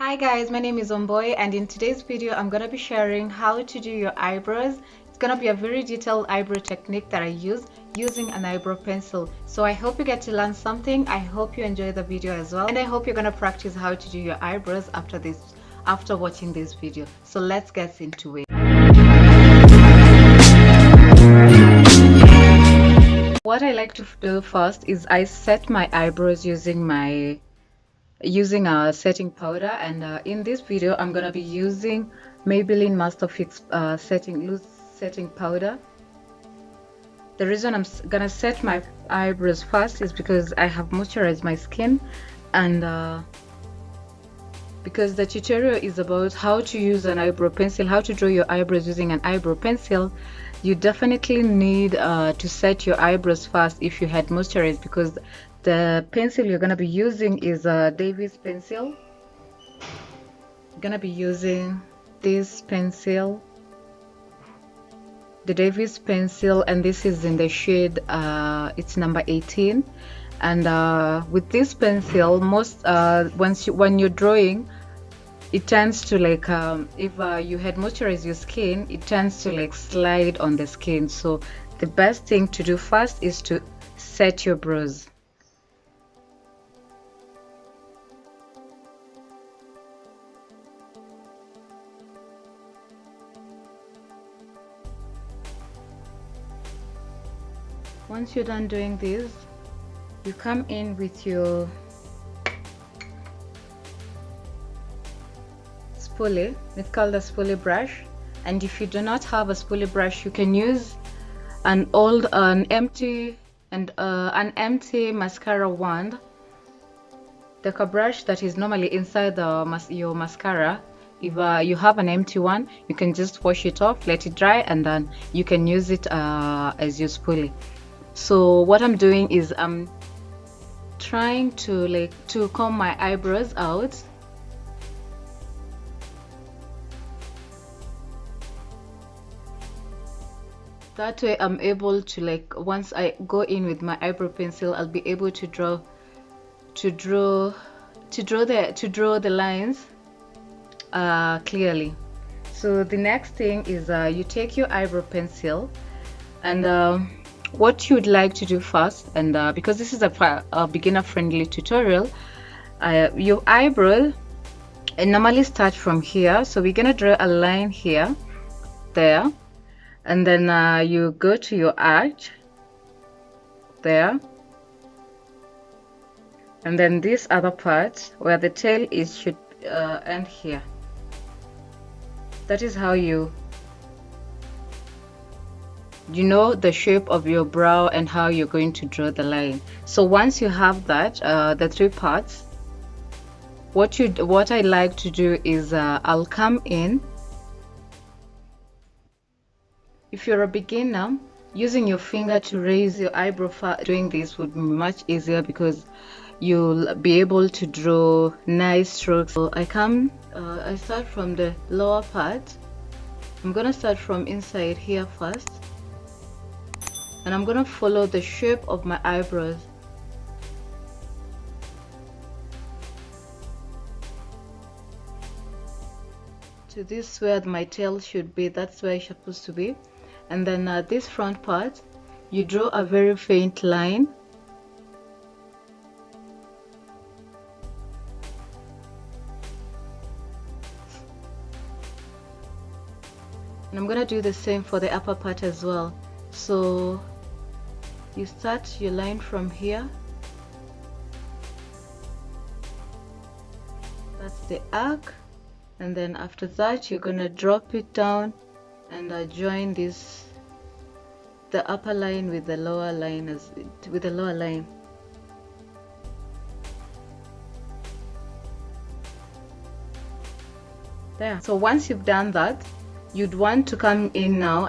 Hi guys, my name is Wambui and in today's video I'm gonna be sharing how to do your eyebrows. It's gonna be a very detailed eyebrow technique that I use using an eyebrow pencil. So I hope you get to learn something. I hope you enjoy the video as well, and I hope you're gonna practice how to do your eyebrows after watching this video. So let's get into it. What I like to do first is I set my eyebrows using a setting powder, and in this video I'm gonna be using Maybelline Masterfix loose setting powder. The reason I'm gonna set my eyebrows first is because I have moisturized my skin, and because the tutorial is about how to use an eyebrow pencil, how to draw your eyebrows using an eyebrow pencil. You definitely need to set your eyebrows first if you had moisturized, because the pencil you're gonna be using is a Davis pencil. I'm gonna be using this pencil, the Davis pencil, and this is in the shade it's number 18. And with this pencil, when you're drawing, it tends to like if you had moisturized your skin, it tends to like slide on the skin. So the best thing to do first is to set your brows. Once you're done doing this, you come in with your spoolie. It's called a spoolie brush, and if you do not have a spoolie brush, you can use an empty mascara wand, the brush that is normally inside your mascara. If you have an empty one, you can just wash it off, let it dry, and then you can use it as your spoolie. So what I'm doing is I'm trying to comb my eyebrows out. That way I'm able to, once I go in with my eyebrow pencil, I'll be able to draw the lines clearly. So the next thing is you take your eyebrow pencil, and what you'd like to do first, and because this is a beginner friendly tutorial, your eyebrow normally start from here. So we're gonna draw a line here, there, and then you go to your arch there, and then this other part where the tail is should end here. That is how you know the shape of your brow and how you're going to draw the line. So once you have that, the three parts, what I like to do is I'll come in. If you're a beginner, using your finger to raise your eyebrow, doing this would be much easier because you'll be able to draw nice strokes. So I start from the lower part. I'm gonna start from inside here first, and I'm gonna follow the shape of my eyebrows. To this where my tail should be, that's where it's supposed to be. And then this front part, you draw a very faint line. And I'm gonna do the same for the upper part as well. So you start your line from here. That's the arc, and then after that you're gonna drop it down and join the upper line with the lower line there. So once you've done that, you'd want to come in now,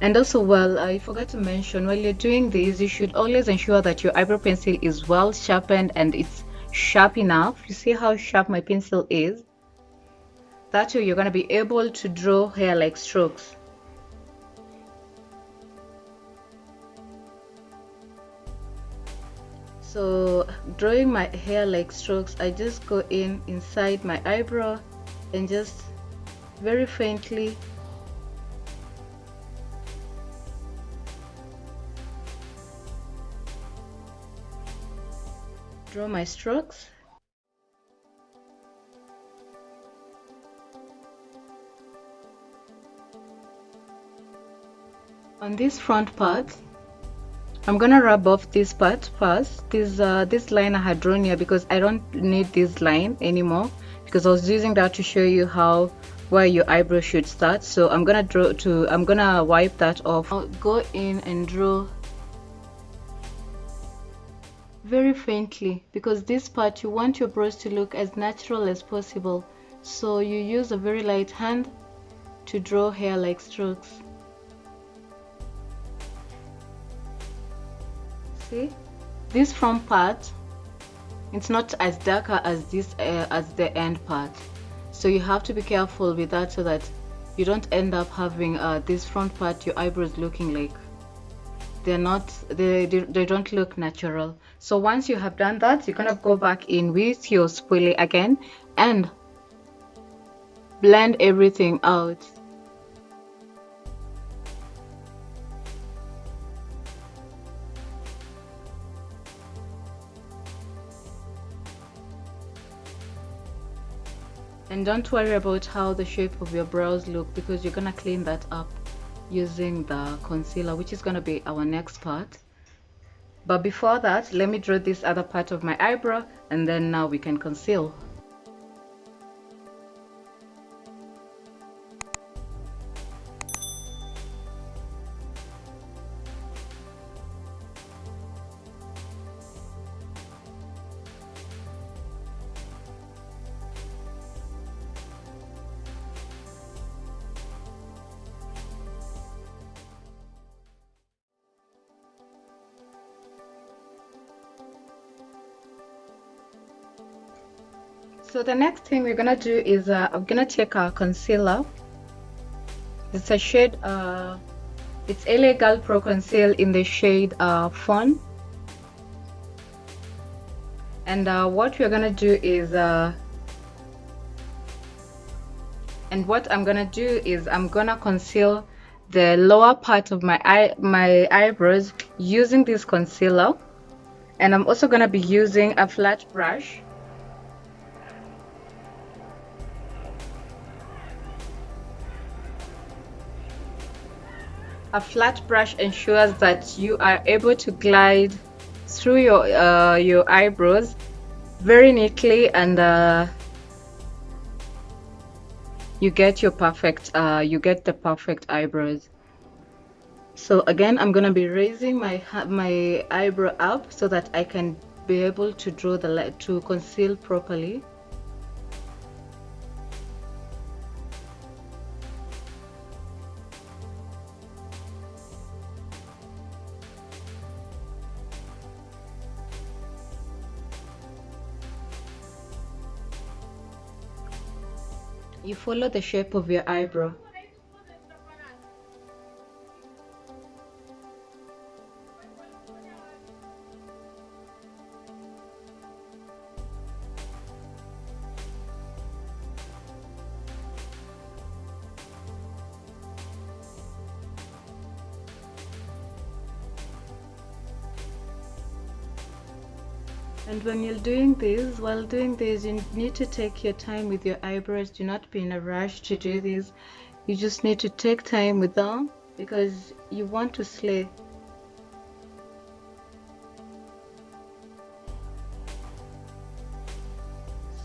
and also, well, I forgot to mention, while you're doing this, you should always ensure that your eyebrow pencil is well sharpened and it's sharp enough. You see how sharp my pencil is? That way you're going to be able to draw hair-like strokes. So So drawing my hair like strokes, I just go inside my eyebrow and just very faintly draw my strokes. On this front part, I'm gonna rub off this part first. This line I had drawn here, because I don't need this line anymore, because I was using that to show you where your eyebrow should start. So I'm gonna wipe that off. I'll go in and draw very faintly, because this part you want your brows to look as natural as possible. So you use a very light hand to draw hair like strokes. See, this front part, it's not as darker as as the end part, so you have to be careful with that, so that you don't end up having this front part, your eyebrows looking like they don't look natural. So once you have done that, you're gonna go back in with your spoolie again and blend everything out. And don't worry about how the shape of your brows look, because you're gonna clean that up using the concealer, which is gonna be our next part. But before that, let me draw this other part of my eyebrow, and then now we can conceal. So the next thing we're gonna do is I'm gonna take our concealer. It's a shade, it's L.A Girl Pro Concealer in the shade Fawn. And what we're gonna do is, I'm gonna conceal the lower part of my eyebrows using this concealer. And I'm also gonna be using a flat brush. A flat brush ensures that you are able to glide through your eyebrows very neatly, and you get the perfect eyebrows. So again, I'm gonna be raising my eyebrow up so that I can be able to draw to conceal properly. You follow the shape of your eyebrow. And while doing this, you need to take your time with your eyebrows. Do not be in a rush to do this. You just need to take time with them, because you want to slay.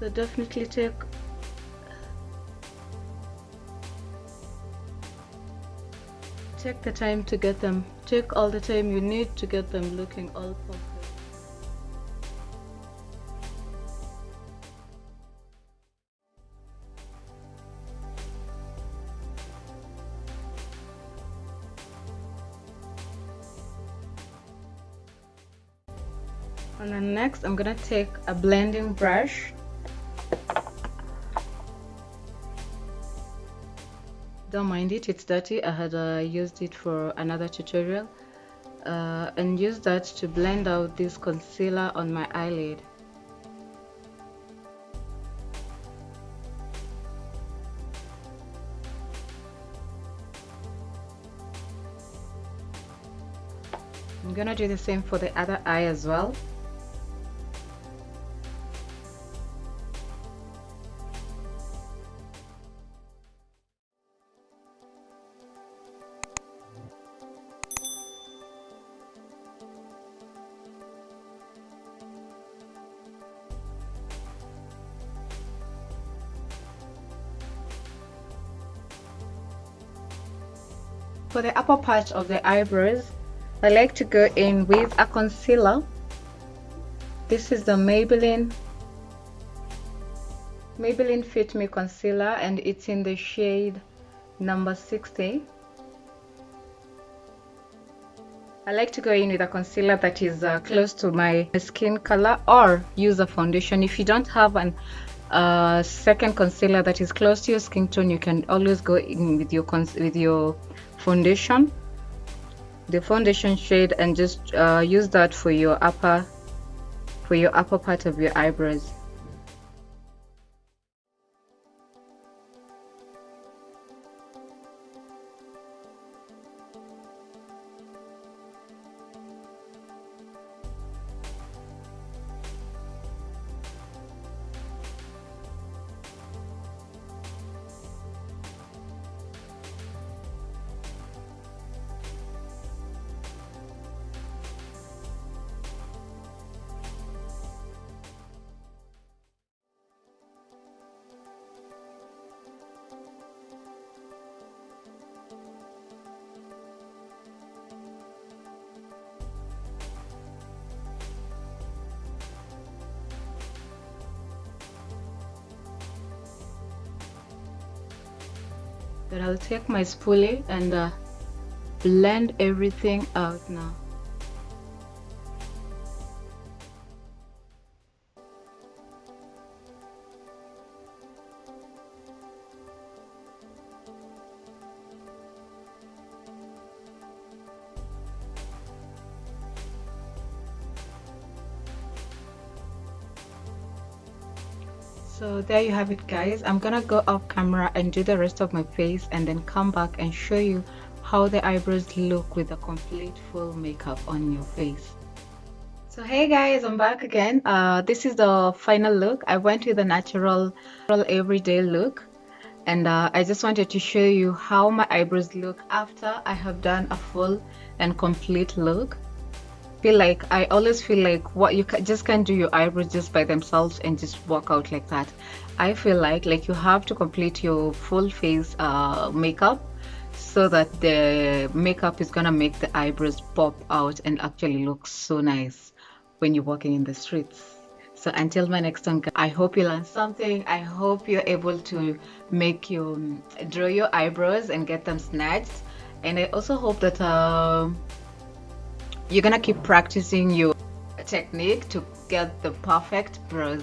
So definitely take the time to get them. Take all the time you need to get them looking all perfect. And then next, I'm gonna take a blending brush. Don't mind it, it's dirty. I had used it for another tutorial. and use that to blend out this concealer on my eyelid. I'm gonna do the same for the other eye as well. For the upper part of the eyebrows, I like to go in with a concealer. This is the Maybelline Fit Me Concealer, and it's in the shade number 60. I like to go in with a concealer that is close to my skin color, or use a foundation. If you don't have an second concealer that is close to your skin tone, you can always go in with your foundation, the foundation shade, and just use that for your upper part of your eyebrows. Then I'll take my spoolie and blend everything out now. So there you have it, guys. I'm gonna go off camera and do the rest of my face, and then come back and show you how the eyebrows look with a complete full makeup on your face. So hey guys, I'm back again. This is the final look. I went with a natural everyday look, and I just wanted to show you how my eyebrows look after I have done a full and complete look. I always feel like what you just can't do your eyebrows just by themselves and just walk out like that. I feel like you have to complete your full face makeup, so that the makeup is gonna make the eyebrows pop out and actually look so nice when you're walking in the streets. So until my next one, I hope you learned something. I hope you're able to make draw your eyebrows and get them snatched, and I also hope that you're gonna keep practicing your technique to get the perfect brows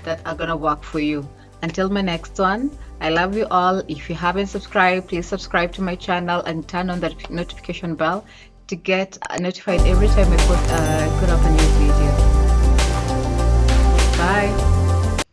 that are gonna work for you. Until my next one, I love you all. If you haven't subscribed, please subscribe to my channel and turn on the notification bell to get notified every time I put up a new video. Bye.